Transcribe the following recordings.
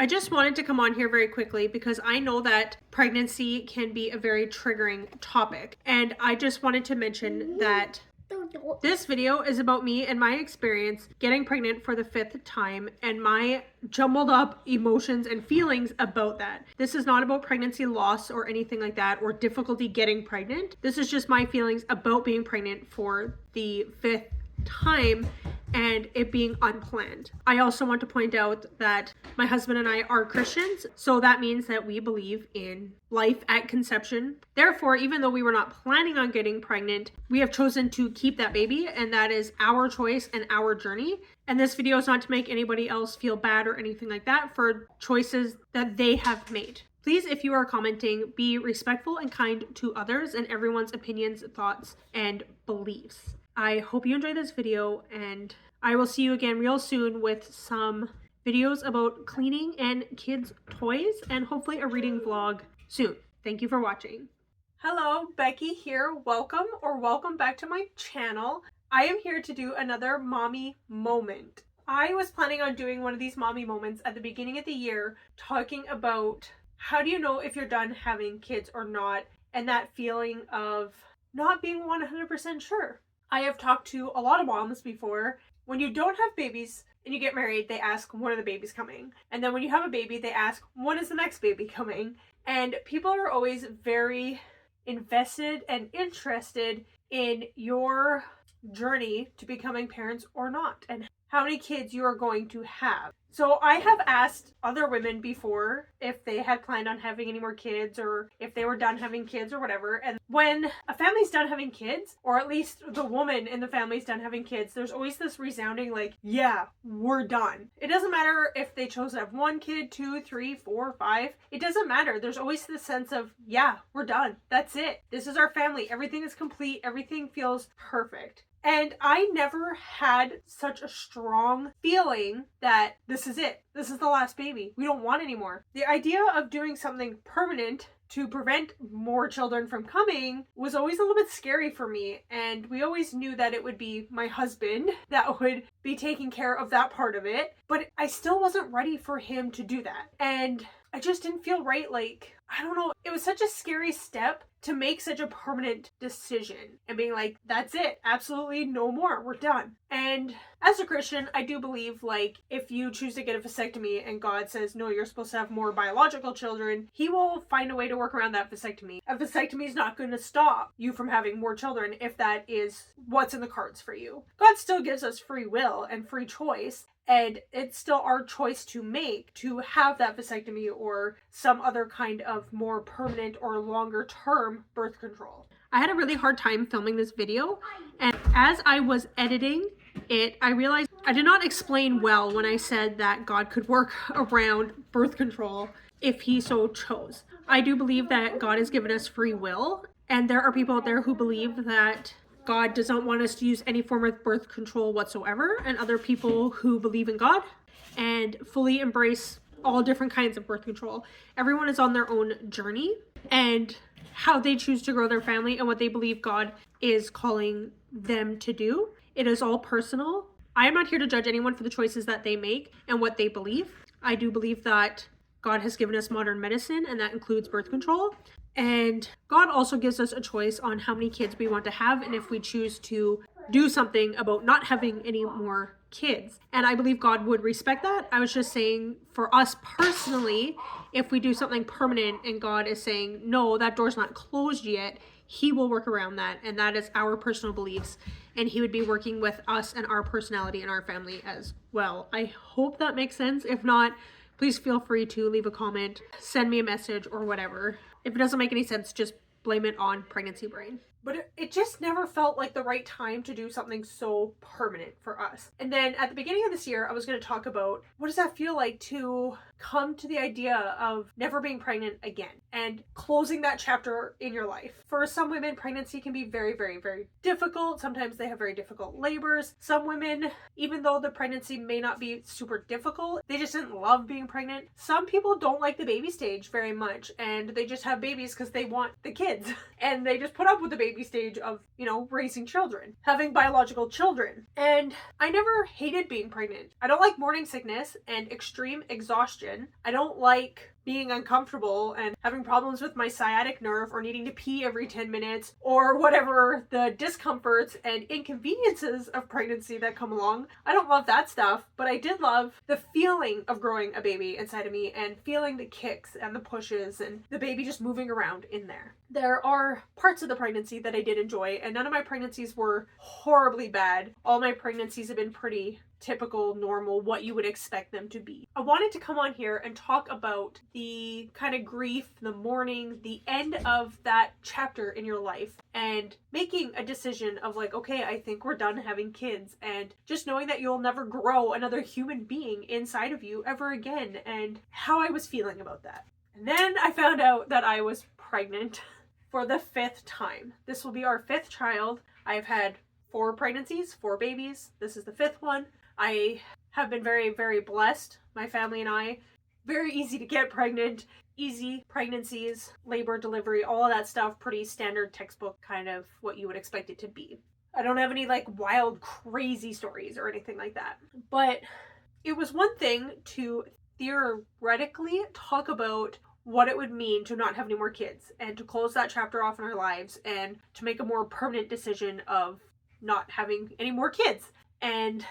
I just wanted to come on here very quickly because I know that pregnancy can be a very triggering topic. And I just wanted to mention that this video is about me and my experience getting pregnant for the 5th time and my jumbled up emotions and feelings about that. This is not about pregnancy loss or anything like that or difficulty getting pregnant. This is just my feelings about being pregnant for the 5th time and it being unplanned. I also want to point out that my husband and I are Christians, so that means that we believe in life at conception. Therefore, even though we were not planning on getting pregnant, we have chosen to keep that baby, and that is our choice and our journey. And this video is not to make anybody else feel bad or anything like that for choices that they have made. Please, if you are commenting, be respectful and kind to others and everyone's opinions, thoughts, and beliefs. I hope you enjoyed this video, and I will see you again real soon with some videos about cleaning and kids' toys and hopefully a reading vlog soon. Thank you for watching. Hello, Becky here. Welcome back to my channel. I am here to do another mommy moment. I was planning on doing one of these mommy moments at the beginning of the year, talking about how do you know if you're done having kids or not, and that feeling of not being 100% sure. I have talked to a lot of moms before. When you don't have babies and you get married, they ask, when are the babies coming? And then when you have a baby, they ask, when is the next baby coming? And people are always very invested and interested in your journey to becoming parents or not, and how many kids you are going to have. So I have asked other women before if they had planned on having any more kids or if they were done having kids or whatever. And when a family's done having kids, or at least the woman in the family's done having kids, there's always this resounding like, yeah, we're done. It doesn't matter if they chose to have 1 kid, 2, 3, 4, 5. It doesn't matter. There's always this sense of, yeah, we're done. That's it. This is our family. Everything is complete. Everything feels perfect. And I never had such a strong feeling that this is it. This is the last baby. We don't want any more. The idea of doing something permanent to prevent more children from coming was always a little bit scary for me. And we always knew that it would be my husband that would be taking care of that part of it. But I still wasn't ready for him to do that. And I just didn't feel right. Like, I don't know. It was such a scary step to make such a permanent decision and being like, that's it. Absolutely no more. We're done. And as a Christian, I do believe, like, if you choose to get a vasectomy and God says, no, you're supposed to have more biological children, he will find a way to work around that vasectomy. A vasectomy is not going to stop you from having more children if that is what's in the cards for you. God still gives us free will and free choice. And it's still our choice to make to have that vasectomy or some other kind of more permanent or longer term birth control. I had a really hard time filming this video, and as I was editing it, I realized I did not explain well when I said that God could work around birth control if he so chose. I do believe that God has given us free will, and there are people out there who believe that God does not want us to use any form of birth control whatsoever, and other people who believe in God and fully embrace all different kinds of birth control. Everyone is on their own journey and how they choose to grow their family and what they believe God is calling them to do. It is all personal. I am not here to judge anyone for the choices that they make and what they believe. I do believe that God has given us modern medicine, and that includes birth control. And God also gives us a choice on how many kids we want to have and if we choose to do something about not having any more kids. And I believe God would respect that. I was just saying, for us personally, if we do something permanent and God is saying, no, that door's not closed yet, he will work around that. And that is our personal beliefs. And he would be working with us and our personality and our family as well. I hope that makes sense. If not, please feel free to leave a comment, send me a message, or whatever. If it doesn't make any sense, just blame it on pregnancy brain. But it just never felt like the right time to do something so permanent for us. And then at the beginning of this year, I was going to talk about what does that feel like to come to the idea of never being pregnant again and closing that chapter in your life. For some women, pregnancy can be very, very, very difficult. Sometimes they have very difficult labors. Some women, even though the pregnancy may not be super difficult, they just didn't love being pregnant. Some people don't like the baby stage very much, and they just have babies because they want the kids and they just put up with the baby baby stage of, raising children, having biological children. And I never hated being pregnant. I don't like morning sickness and extreme exhaustion. I don't like being uncomfortable and having problems with my sciatic nerve or needing to pee every 10 minutes or whatever the discomforts and inconveniences of pregnancy that come along. I don't love that stuff, but I did love the feeling of growing a baby inside of me and feeling the kicks and the pushes and the baby just moving around in there. There are parts of the pregnancy that I did enjoy, and none of my pregnancies were horribly bad. All my pregnancies have been pretty typical, normal, what you would expect them to be. I wanted to come on here and talk about the kind of grief, the mourning, the end of that chapter in your life, and making a decision of like, okay, I think we're done having kids, and just knowing that you'll never grow another human being inside of you ever again, and how I was feeling about that. And then I found out that I was pregnant for the 5th time. This will be our 5th child. I've had 4 pregnancies, 4 babies. This is the 5th one. I have been very, very blessed. My family and I, very easy to get pregnant, easy pregnancies, labor, delivery, all of that stuff, pretty standard textbook kind of what you would expect it to be. I don't have any like wild, crazy stories or anything like that. But it was one thing to theoretically talk about what it would mean to not have any more kids and to close that chapter off in our lives and to make a more permanent decision of not having any more kids. And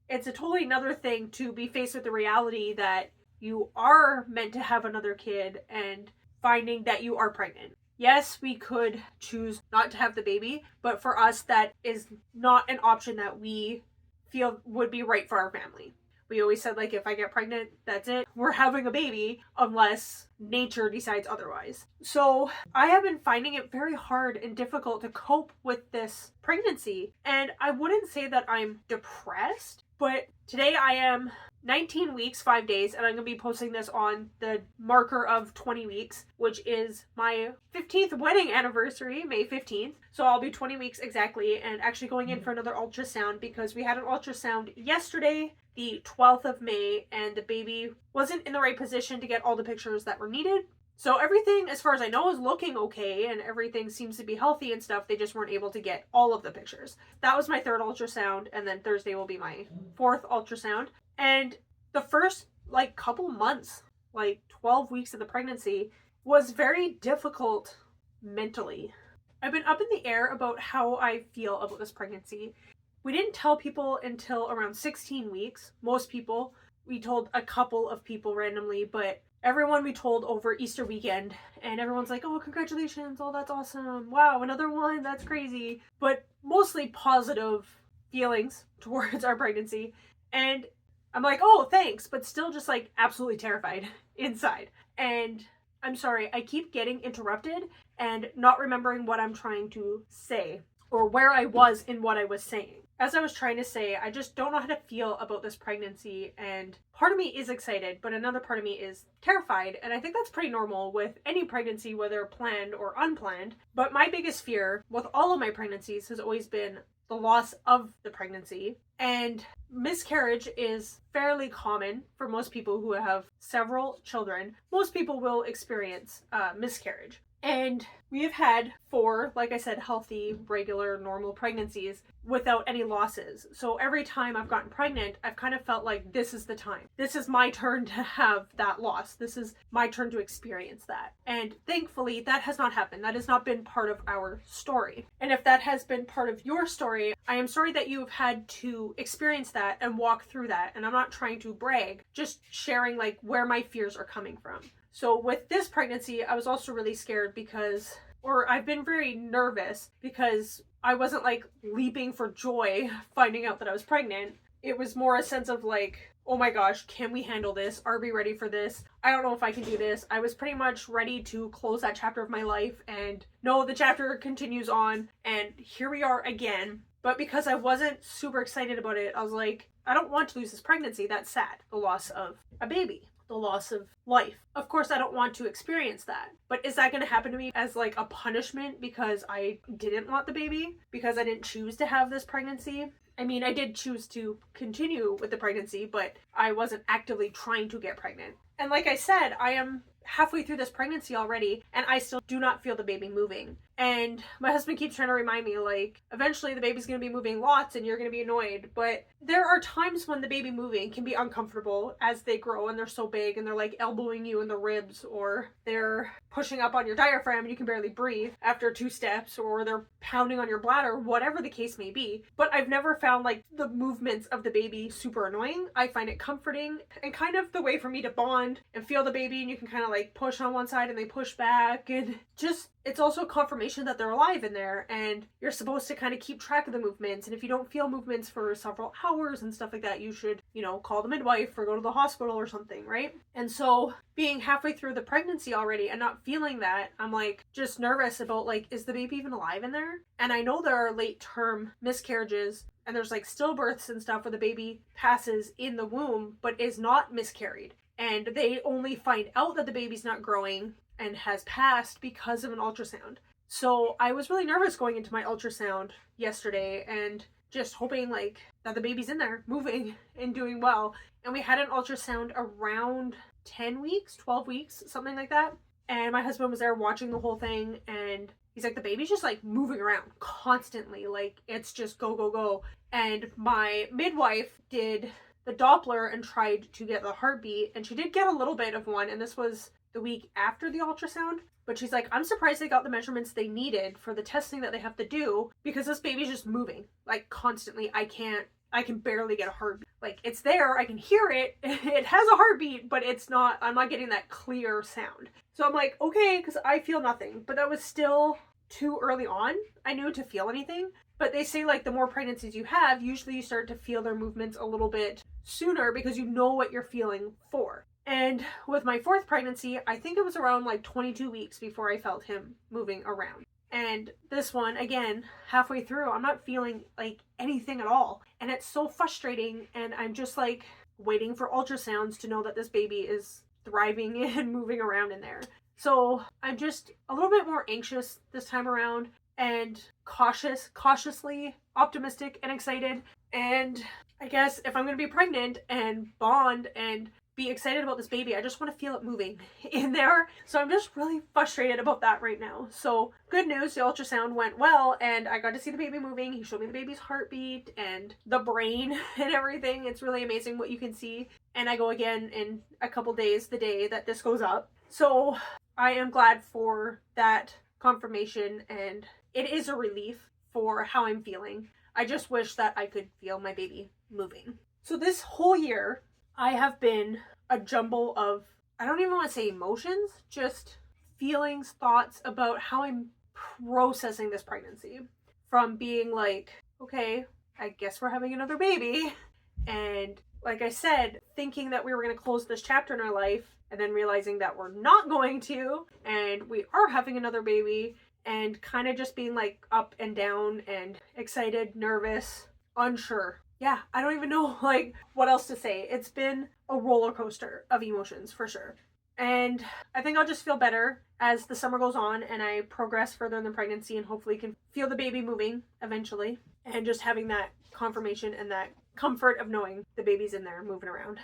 it's a totally another thing to be faced with the reality that you are meant to have another kid and finding that you are pregnant. Yes, we could choose not to have the baby, but for us, that is not an option that we feel would be right for our family. We always said, like, if I get pregnant, that's it. We're having a baby unless nature decides otherwise. So I have been finding it very hard and difficult to cope with this pregnancy. And I wouldn't say that I'm depressed, but today I am 19 weeks, 5 days, and I'm going to be posting this on the marker of 20 weeks, which is my 15th wedding anniversary, May 15th. So I'll be 20 weeks exactly, and actually going in for another ultrasound because we had an ultrasound yesterday, the 12th of May, and the baby wasn't in the right position to get all the pictures that were needed. So everything, as far as I know, is looking okay, and everything seems to be healthy and stuff. They just weren't able to get all of the pictures. That was my 3rd ultrasound, and then Thursday will be my 4th ultrasound. And the first, couple months, 12 weeks of the pregnancy, was very difficult mentally. I've been up in the air about how I feel about this pregnancy. We didn't tell people until around 16 weeks. Most people, we told a couple of people randomly, but everyone we told over Easter weekend, and everyone's like, oh, congratulations, oh, that's awesome, wow, another one, that's crazy, but mostly positive feelings towards our pregnancy, and I'm like, oh, thanks, but still just absolutely terrified inside. And I'm sorry, I keep getting interrupted and not remembering what I'm trying to say or where I was in what I was saying. As I was trying to say, I just don't know how to feel about this pregnancy, and part of me is excited, but another part of me is terrified, and I think that's pretty normal with any pregnancy, whether planned or unplanned. But my biggest fear with all of my pregnancies has always been the loss of the pregnancy, and miscarriage is fairly common for most people who have several children. Most people will experience miscarriage. And we have had 4, like I said, healthy, regular, normal pregnancies without any losses. So every time I've gotten pregnant, I've kind of felt like this is the time. This is my turn to have that loss. This is my turn to experience that. And thankfully, that has not happened. That has not been part of our story. And if that has been part of your story, I am sorry that you've had to experience that and walk through that. And I'm not trying to brag, just sharing where my fears are coming from. So with this pregnancy, I was also really scared I've been very nervous because I wasn't leaping for joy finding out that I was pregnant. It was more a sense of oh my gosh, can we handle this? Are we ready for this? I don't know if I can do this. I was pretty much ready to close that chapter of my life and no, the chapter continues on and here we are again. But because I wasn't super excited about it, I was like, I don't want to lose this pregnancy. That's sad. The loss of a baby. The loss of life. Of course, I don't want to experience that. But is that going to happen to me as a punishment because I didn't want the baby? Because I didn't choose to have this pregnancy? I mean, I did choose to continue with the pregnancy, but I wasn't actively trying to get pregnant. And like I said, I am halfway through this pregnancy already and I still do not feel the baby moving. And my husband keeps trying to remind me, like, eventually the baby's going to be moving lots and you're going to be annoyed. But there are times when the baby moving can be uncomfortable as they grow and they're so big and they're like elbowing you in the ribs, or they're pushing up on your diaphragm and you can barely breathe after 2 steps, or they're pounding on your bladder, whatever the case may be. But I've never found like the movements of the baby super annoying. I find it comforting and kind of the way for me to bond and feel the baby, and you can kind of like push on one side and they push back, and just it's also confirmation that they're alive in there, and you're supposed to kind of keep track of the movements. And if you don't feel movements for several hours and stuff like that, you should, you know, call the midwife or go to the hospital or something, right? And so being halfway through the pregnancy already and not feeling that, I'm like just nervous about like, is the baby even alive in there? And I know there are late term miscarriages and there's like stillbirths and stuff where the baby passes in the womb but is not miscarried, and they only find out that the baby's not growing and has passed because of an ultrasound. So I was really nervous going into my ultrasound yesterday and just hoping like that the baby's in there moving and doing well. And we had an ultrasound around 10 weeks, 12 weeks, something like that. And my husband was there watching the whole thing, and he's like, the baby's just like moving around constantly. Like it's just go, go, go. And my midwife did the Doppler and tried to get the heartbeat, and she did get a little bit of one, and this was the week after the ultrasound. But she's like, I'm surprised they got the measurements they needed for the testing that they have to do, because this baby's just moving like constantly. I can barely get a heartbeat. Like it's there, I can hear it, it has a heartbeat, but I'm not getting that clear sound. So I'm like, okay, because I feel nothing. But that was still too early on, I knew, to feel anything. But they say like the more pregnancies you have, usually you start to feel their movements a little bit sooner because you know what you're feeling for. And with my 4th pregnancy, I think it was around like 22 weeks before I felt him moving around. And this one, again, halfway through, I'm not feeling like anything at all. And it's so frustrating, and I'm just like waiting for ultrasounds to know that this baby is thriving and moving around in there. So I'm just a little bit more anxious this time around, and cautiously optimistic and excited. And I guess if I'm going to be pregnant and bond and be excited about this baby, I just want to feel it moving in there. So I'm just really frustrated about that right now. So good news, the ultrasound went well and I got to see the baby moving. He showed me the baby's heartbeat and the brain and everything. It's really amazing what you can see. And I go again in a couple days, the day that this goes up. So I am glad for that confirmation, and it is a relief for how I'm feeling. I just wish that I could feel my baby moving. So this whole year, I have been a jumble of, I don't even want to say emotions, just feelings, thoughts about how I'm processing this pregnancy. From being like, okay, I guess we're having another baby. And like I said, thinking that we were going to close this chapter in our life, and then realizing that we're not going to, and we are having another baby, and kind of just being like up and down and excited, nervous, unsure. Yeah, I don't even know like what else to say. It's been a roller coaster of emotions for sure. And I think I'll just feel better as the summer goes on and I progress further in the pregnancy, and hopefully can feel the baby moving eventually, and just having that confirmation and that comfort of knowing the baby's in there moving around.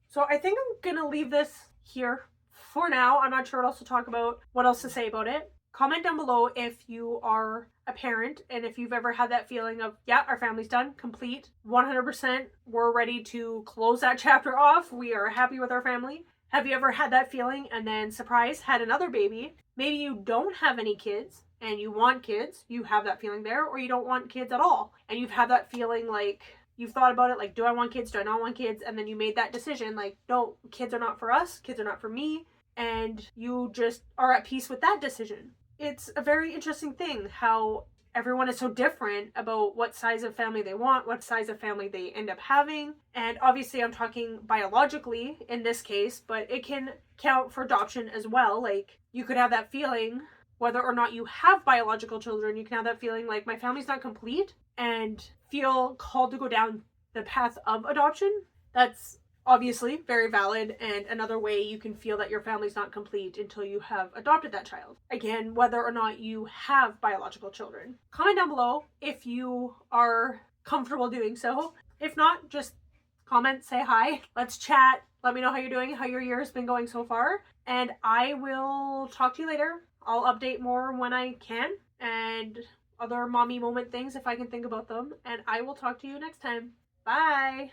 So I think I'm gonna leave this here for now. I'm not sure what else to talk about, what else to say about it. Comment down below if you are a parent and if you've ever had that feeling of, yeah, our family's done, complete, 100%, we're ready to close that chapter off. We are happy with our family. Have you ever had that feeling and then, surprise, had another baby? Maybe you don't have any kids and you want kids. You have that feeling there, or you don't want kids at all. And you've had that feeling like, you've thought about it like, do I want kids? Do I not want kids? And then you made that decision like, no, kids are not for us. Kids are not for me. And you just are at peace with that decision. It's a very interesting thing how everyone is so different about what size of family they want, what size of family they end up having. And obviously I'm talking biologically in this case, but it can count for adoption as well. Like, you could have that feeling, whether or not you have biological children, you can have that feeling like, my family's not complete, and feel called to go down the path of adoption. That's obviously very valid, and another way you can feel that your family's not complete until you have adopted that child. Again, whether or not you have biological children. Comment down below if you are comfortable doing so. If not, just comment, say hi, let's chat. Let me know how you're doing, how your year has been going so far. And I will talk to you later. I'll update more when I can, and other mommy moment things if I can think about them. And I will talk to you next time. Bye!